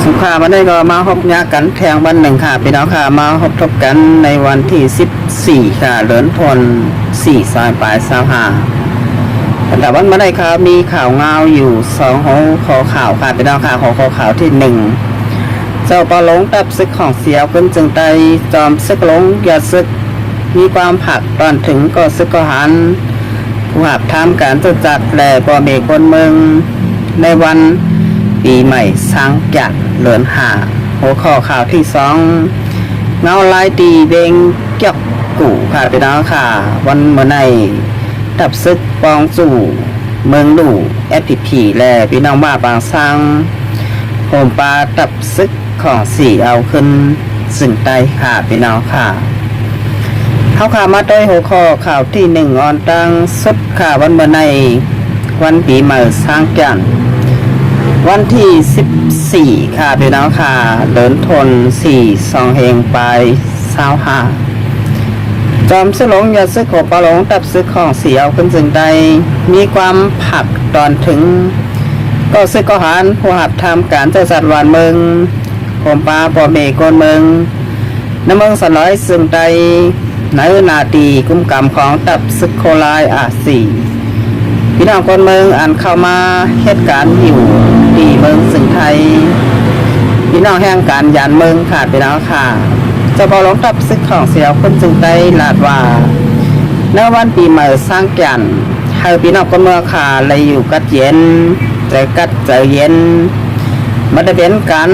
สุขาวันนี้ก็มาพบยากันแทงวันหนึ่งค่ะพี่น้องค่ะมาพบทบกันในวันที่14ค่ะเดือนธันวาคม4 ปลาย25แต่วันนี้ครับมีข่าวเงาอยู่2หัวข้อข่าวค่ะพี่น้องค่ะข้อข่าวที่1เจ้าปลงตับซึกของเสียวขึ้นจึงไตจอมซึกหลงอย่าซึกมีความผักตอนถึงก็ซึกก็หันผู้หับทำการจัดแหล่ปอเมคนเมืองในวันปีใหม่สร้างจัดเลือนหาหัวข้อข่าวที่2เงาลายตีเบงเกี่ยวกูค่ะพี่น้องค่ะวันเมื่อในตับซึกปองสู่เมืองดูFPP และพี่น้องว่าบางสร้างโฮมปลาตับซึกของสี่เอาขึ้นสึ่งใต้ค่ะพี่น้องค่ะเขาข่าวมาด้วยหัวข้อข่าวที่1ออนตั้งสุดค่ะวันเมื่อในวันปีใหม่สร้างจันวันที่14ค่ะพี่น้องค่ะเดินทน4 2เฮงไป25จอมซึกหลงอย่าซึกของปลาหลงตับซึกของเสียวขึ้นจึงใดมีความผักตอนถึงก็ซึกก็หันผู้หับทำการจัดหวานเมืองผมปลาปอเมกนเมืองน้ำเมืองสลอยซึ่งใดในนาตีกุ้มกรรมของตับซึกโคลายสีพี่น้องคนเมืองอ่านเข้ามาเหตุการณ์อยู่ดีเมืองสึงไทยพี่น้องแห่งการยานเมืองขาดไปแล้วค่ะจะพอลงตับซึกของเสียวคนจึงได้ลาดว่าในวันปีใหม่สร้างแก่นให้พี่น้องคนเมืองค่ะเลยอยู่กัดเย็นใจกัดใจเย็นมาได้เป็นการ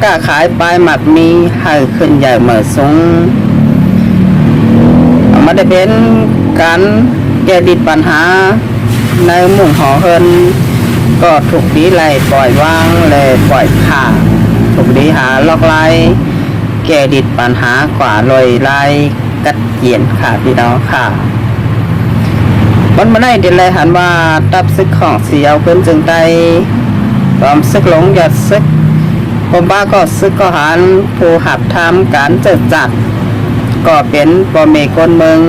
กล้าขายปลายหมัดมีให้ขึ้นใหญ่เหมือสูงมาได้เป็นการแก้ดิดปัญหาในหมู่หอเฮินก็ถูกดีไล่ปล่อยวางเลยปล่อยขาถูกดีหาล็อกไล่แก้ดิดปัญหากว่าลอยไล่กัดเย็นค่ะพี่น้องค่ะวันมาได้เดี๋ยวเลยหันว่าตับซึกของเสียวเพิ่นจึงไตความซึกหลงหยัดซึกผมบ้าก็ซึกก็หันผู้หับทำการจัดก็เป็นปอเมกนเมือง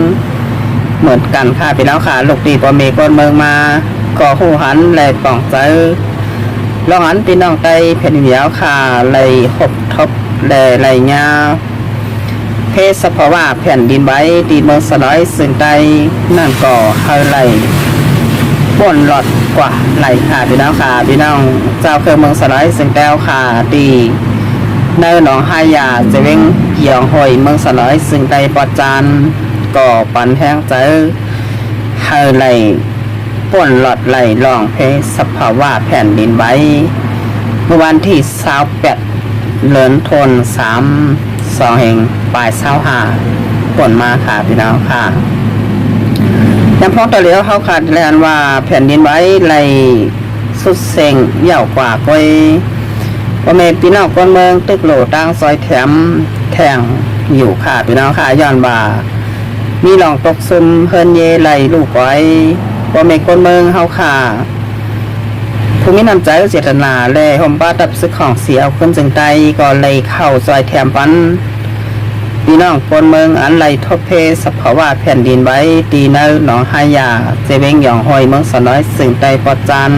เหมือนกันค่ะพี่น้องค่ะลูกตีปอเมกนเมืองมาก็หูหันเลยป่องใจลองหันพี่น้องไตแผ่นเหนียวค่ะเลยหบทบเลยเงาเพศสภาวะแผ่นดินไว้ตีเมืองสลอยซึ่งใดนั่นก็เฮาไหลป่นหลอดกว่าไหลค่ะพี่น้องค่ะพี่น้องเจ้าเคยเมืองสลอยซึ่งแต้วค่ะดีในหนองหายาจะเว้งเกี่ยวหอยเมืองสลอยซึ่งใดปอจานก็ปันแห้งใจเฮาไหลป่นหลอดไหลลองเพศสภาวะแผ่นดินไว้เมื่อวันที่28เดือนธันวาคม2เฮงปลาย25ป่นมาค่ะพี่น้องค่ะยังพอตัวเหลียวเขาขาดแลนว่าแผ่นดินไว้ไหลสุดเซ็งเย่ากว่าก้อยพ่อแม่พี่น้องคนเมืองตึกโหลตั้งซอยแถมแทงอยู่ค่ะพี่น้องค่ะย้อนว่ามีหลองตกซึมเฮินเยไหลลูกไว้พ่อแม่คนเมืองเขาค่ะผู้มีน้ำใจเจตนาแลห่มป้าตับซึกของเสียเอาขึ้นจึงใดก็เลยเข้าซอยแถมปันพี่น้องคนเมืองอันไหลทบเพสภาวะแผ่นดินไว้ตีเนื้อหนองหายาเจเวงหยองหอยเมืองสน้อยสึ่งใดปอจัน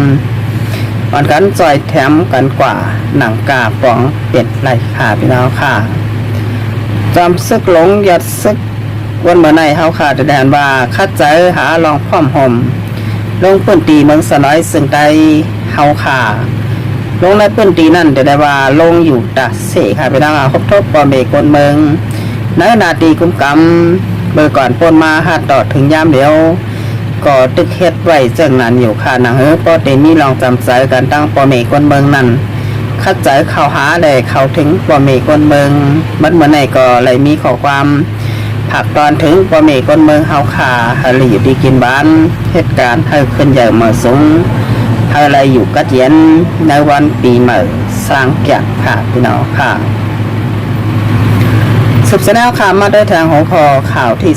วันกันซอยแถมกันกว่าหนังกาปองเป็ดไหลขาพี่น้องค่ะจอมซึกหลงหยัดซึกวันเมื่อในเฮาขาดแดนว่าคัดใจหาลองพร้อมห่มลงปืนตีเมืองสน้อยซึ่งใดเฮาขาลงในปืนตีนั่นได้ว่าลงอยู่ตะเสค่ะพี่น้องครบทบปอเมกนเมืองในนาตีกุมกำเมื่อก่อนปนมาหาต่อถึงยามเดียวก็ตึกเฮ็ดไว้เจิงนั้นอยู่ค่ะหนังปอเตมีลองจำใจกันตั้งปอเมกนเมืองนั้นคัดใจเข้าหาได้เข้าถึงปอเมกนเมืองมันเมื่อไหร่ก็เลยมีข้อความผักตอนถึงปอเมกนเมืองเฮาขาหาอยู่ดีกินบ้านเหตุการณ์ให้ขึ้นใหญ่มาสูงให้อะไรอยู่กัดเย็นในวันปีใหม่สร้างแก่ค่ะพี่น้องค่ะสุดแนวค่ะมาได้ทางหัวข้อข่าวที่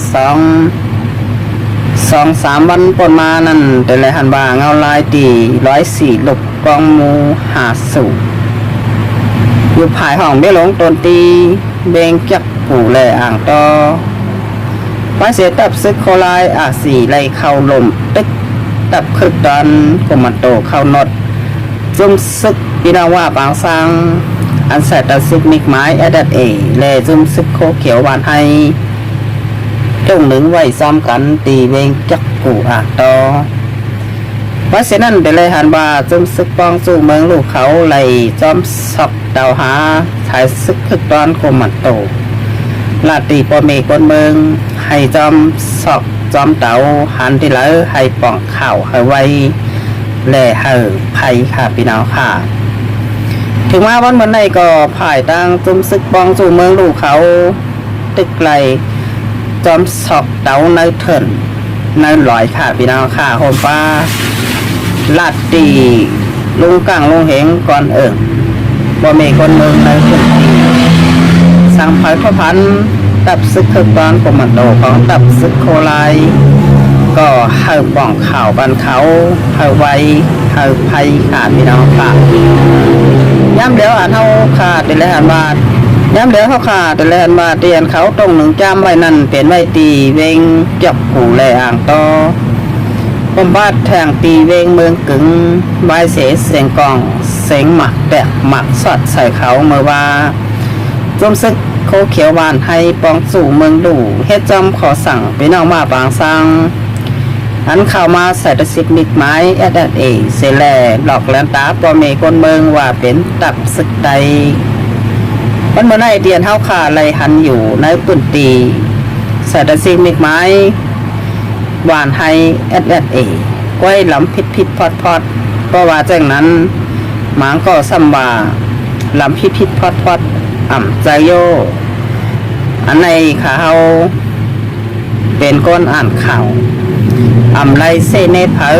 2-3 วันปนมานั่นแต่ละหันว่าเงาลายตี104หลบกองมูหาสู่อยู่ภายห้องเบี้ยหลงตนตีเบงเก็บปู่แลอ่างต่อป้าเสียตับซึกโคลายสีไล่เข้าลมตึกตับคึกตอนคอมมันโตเข้านดจุ่มซึกพี่น้องว่าปางสัง อันแสตซึกมิกไม้แอดเอแลจุมซึกโคเขียวหวานให้ตรงหนึ่งไว้ซ้อมกันตีเวงจักกูอาตอว่าเสนั้นแต่เลยหันว่าจุมซึกปองสู่เมืองลูกเขาไหลจอมสอบเดาหาถ่ายซึกคึกตอนโคมันโตลาตีปอเมกนเมืองให้จอมสอบจอมเตาหันที่แล้วให้ป่องข่าวให้ไว้แล่ให้ไผ่ค่ะพี่น้องค่ะถึงว่าวันเมื่อไหร่ก็ผ่ายตั้งจุมซึกปองสู่เมืองลูกเขาตึกไกลจอมสอบเตาในเถินในลอยค่ะพี่น้องค่ะโฮมฟ้าลาดตีลุงกังลุงเหงก่อนบ่มีคนเมืองในพื้นที่สังไผ่พระพันตับซึกคึกตอนกมันโตของตับซึกโคไลก็เฮาป่องข่าวบันเขาเฮาไว้เฮาไผ่ค่ะพี่น้องค่ะย้ำเดี๋ยวอ่านเฮาขาดแต่ละหันบาทย้ำเดี๋ยวเขาขาดแต่ละหันบาทเตียนเขาตรงหนึ่งจ้ำไว้นั่นเป็นไว้ตีเวงจับหูแลอ่างต่อผมบาดแทงตีเวงเมืองกึ่งใบเสเสียงกองเสียงหมักแตกหมักสอดใส่เขาเมื่อว่าจมซึกโคเขียวหวานให้ปองสู่เมืองดูเฮ็ดจอมขอสั่งไปน้องมาปางซังอันเข้ามาใส่ตะสิกมิกไม้แอดเอเสแลหลอกแลนตาปอเมคนเมืองว่าเป็นตับซึกใดมันเมื่อไหร่เตียนเฮาขาไหลหันอยู่ในปืนตีใส่ตะสิกมิกไม้หวานให้แอดเอก้อยหลำพิษพอดก็ว่าแจ้งนั้นหมางก็ซ้ำว่าหลำพิษพอดอ่ำใจโยอันในขาเฮาเป็นก้นอ่านข่าวอ่ำไรเซเนตเผา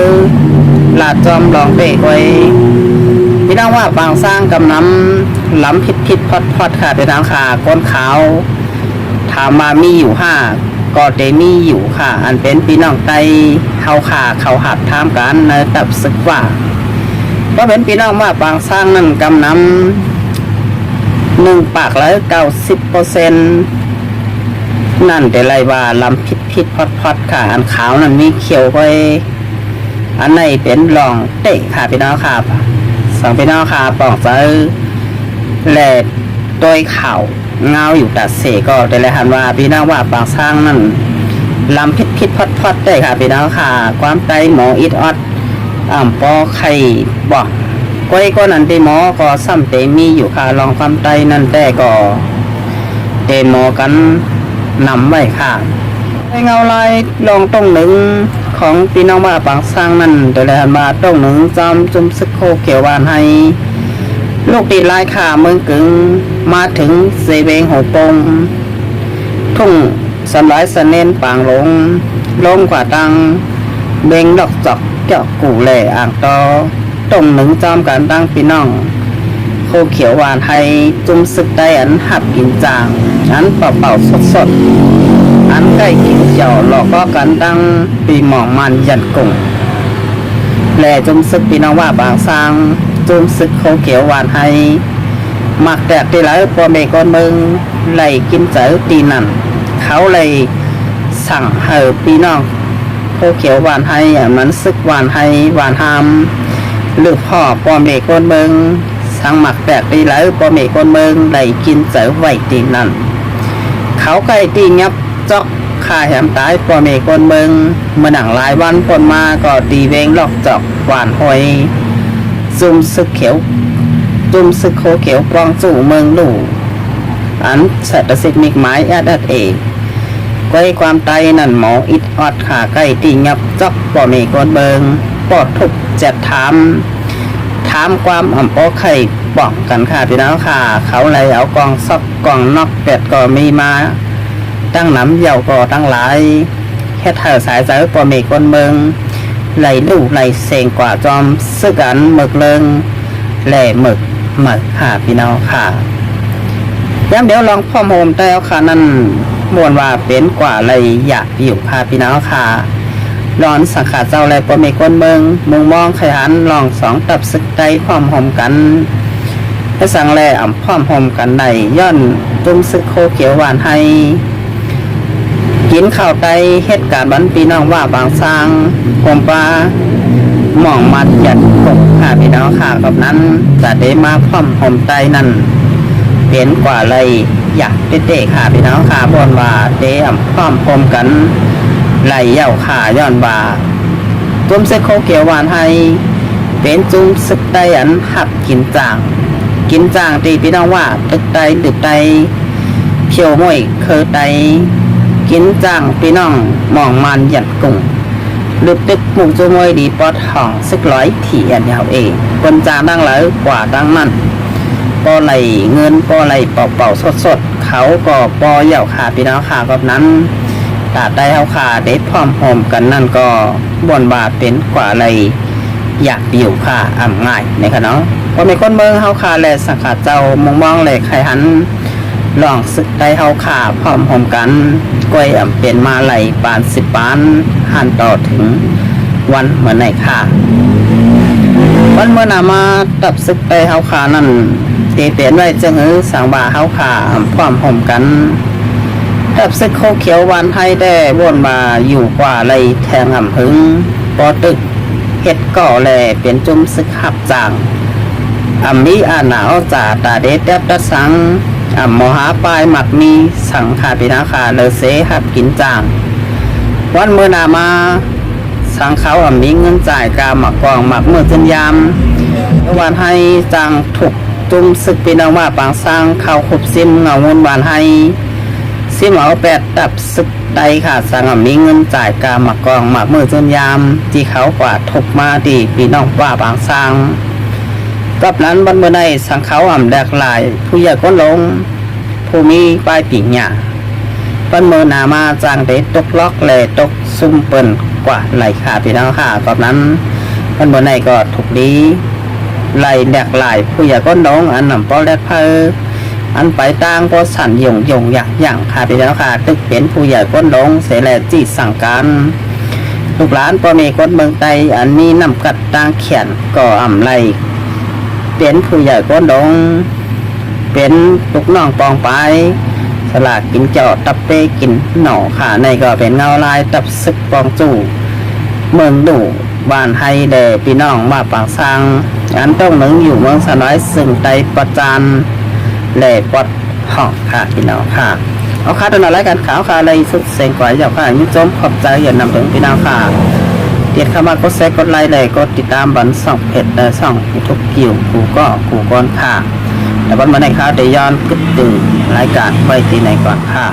ลาดจอมลองเปะไว้พี่น้องว่าบางสร้างกำน้ำหลำพิษพอดค่ะเป็นทางขาก้นขาวถามมามีอยู่5ก็เดมีอยู่ค่ะอันเป็นพี่น้องไตเฮาขาเขาหัดทามกันในตับศึกว่าก็เป็นพี่น้องว่าบางสร้างนั่นกำน้ำ1 ปากแล้ว90%นั่นแต่ไรว่าลำพิษพอดค่ะอันขาวนั่นมีเขียวไว้อันไหนเป็นรองเตะค่ะพี่น้องค่ะสั่งพี่น้องค่ะปองใจแหลดโดยเข่าเงาอยู่ตัดเสก็แต่ละหันว่าพี่น้องว่าบางสร้างนั่นลำพิษพอดได้ค่ะพี่น้องค่ะความใจหมออิดออดปอไข่บอกก้อยก็นั่นเตหมอก็ซ้ำเตมีอยู่ค่ะลองความใจนั่นแต่ก็เตหมอกันนำไว้ค่ะเงาลายลองตรงหนึ่งของพี่น้องว่าบางสร้างนั่นแต่ละมาตรงหนึ่งจอมจุมซึกโคเขียวหวานให้ลูกตีลายขาเมืองกึ่งมาถึงเซเวงหัวปงทุ่งสลายสเนนปางลงกว่าตังเบงดอกจอกเจาะกูแหล่อ่างตอตรงหนึ่งจอมการตั้งพี่น้องโคเขียวหวานให้จุมซึกได้อันหับกินจางอันเป่าสดอันใกล้กินเจ้าหลอกก็กันตั้งปีหมองมันยันกุ่งแหล่จุมซึกพี่น้องว่าบางสร้างจุมซึกโคเขียวหวานให้หมักแตกที่ไหลปอเมกอนเมืองไหลกินเจอตีนั่นเขาเลยสั่งให้พี่น้องโคเขียวหวานให้มันซึกหวานให้หวานหามหรือพ่อปอเมกอนเมืองสั่งหมักแตกที่ไหลปอเมกอนเมืองไหลกินเจอไหวตีนั่นเขาใกล้ตีงับจอกข่าแหมตายปอเมกอนเมืองเมื่อหนังหลายวันคนมาก็ตีเวงลอกจอกหวานหอยจุมซึกเขียวจุมซึกโคเขียวปองสู่เมืองลู่อันเศรษฐศิลป์มิกไม้แอดเอใกล้ความไตนั่นหมออิดออดขาใกล้ตีงับจอกปอเมกอนเมืองปอดทุกจัดถามความปอไข่ป้องกันค่ะพี่น้องค่ะเขาเลยเอากองซอกกองนอกเป็ดก็มีมาตั้งน้ำเหยาก็ตั้งหลายแค่เธอสายใจปอเมกอนเมืองไหลลู่ไหลเสงกว่าจอมซึกอันหมึกเลิงแหล่หมึกค่ะพี่น้องค่ะย้ำเดี๋ยวลองพ่อโฮมแต่ค่ะนั่นมวนว่าเป็นกว่าไหลอยากอยู่ค่ะพี่น้องค่ะร้อนสังขารเจ้าไหลปอเมกอนเมืองมุงมองขยันลอง2ตับซึกใจพร้อมโฮมกันให้สั่งแหล่พร้อมโฮมกันในย่อนจุ่มซึกโคเขียวหวานให้กินข้าวไตเหตุการณ์บันพี่น้องว่าบางสร้างผมปลาหม่องมัดหยัดกบค่ะพี่น้องค่ะกับนั้นจะได้มาพร้อมผมไตนั่น เป็นกว่าเลยอยากเด็กๆค่ะพี่น้องค่ะบนว่าเตรียมพร้อมพรมกันไหลเย่าขาย้อนว่าจุ่มเสกโคเขียวหวานให้เป็นจุ่มสึกไตอันหักกินจางตีพี่น้องว่าตึกไตดึกไตเขียวมวยเคอไตกินจางพี่น้องมองมันหยัดกุ้งลึกตึกหมุกจุ่มมวยดีปอดห่องสึกร้อยถี่อันยาวเองคนจางดังเลยกว่าดังมันปอไหลเงินปอไหลเป่าสดเขาก็ปอเหย่าขาพี่น้องขากับนั้นตาได้เอาขาเด็ดพร้อมหอมกันนั่นก็บนบาเป็นกว่าอะไรอยากอยู่ค่ะอ่ำง่ายนะครับเนาะพอมีคนเมืองเฮาขาแลสังขาเจ้ามองเลยใครหันลองสึกได้เฮาขาพร้อมหอมกันก้อยอ่ำเป็นมาไหลปาน10 ปานหันต่อถึงวันเหมือนไหนค่ะวันเมื่อนามาตับสึกได้เฮาขานั่นตีเปลี่ยนไว้จะหือสังบาเฮาขาพร้อมหอมกันตับซึกโคเขียวหวานให้ได้วนมาอยู่กว่าไรแทงหำหึงปอตึกเฮ็ดก่อแลเป็นจุ่มซึกหับจางมีอาหนาวจ่าตาเด็ดแดบดัดสังมหาปลายหมักมีสังขาปินาคาเลเสหับกินจางวันเมื่อนามาสังเขามีเงินจ่ายกาหมักกองหมักเมื่อจนยามวันให้จางถูกจุ่มซึกปินาว่าปางสร้างเขาขุบซิมเงาเงินวันให้ซิมเอา8 ตับสึกใดค่ะสังมีเงินจ่ายกาหมักกองหมักมือจนยามที่เขากว่าถูกมาดีพี่น้องว่าบางสร้างกับนั้นบนเมื่อใดสังเขาแดกหลายผู้ใหญ่ก็ลงผู้มีป้ายปีหญ้าบนเมื่อนามาจางได้ตกล็อกเลยตกซุ่มเปิ่นกว่าไหลขาพี่น้องค่ะกับนั้นบนเมื่อใดก็ถูกดีไหลแดกหลายผู้ใหญ่ก็ลงอันนำปอแลกเพออันไปต่างก็สั่นหยงอย่างค่ะพี่น้องค่ะตึกเป็นผู้ใหญ่ก้นลงเสแลจีสั่งการลูกหลานพอมีคนเมืองไตอันนี้นำกัดต่างเขียนก็ไรเป็นผู้ใหญ่ก้นลงเป็นลูกน้องปองไปสลากกินเจาะตับเป้กินหน่อค่ะในก็เป็นเงาลายตับซึกปองจู่เมืองดูบ้านให้แด่พี่น้องมาปางสร้างอันต้องหนึ่งอยู่เมืองสน้อยซึ่งไตประจานแหล่ปอดห้องค่ะพี่น้องค่ะเอาค่ะตอนนั้นรายการข่าวค่ะอะไรสุดเสียงกว่าอย่างค่ะยิ่งจมขอบใจอย่านำถึงพี่น้องค่ะเดี๋ยวเข้ามากดแชร์กดไลค์เลยกดติดตามบันส่องเพจและส่องทุกคิวกูก็กูก้อนค่ะแต่วันมาในข่าวเดี๋ยวย้อนกึศตื่นรายการไว้ที่ไหนก่อนค่ะ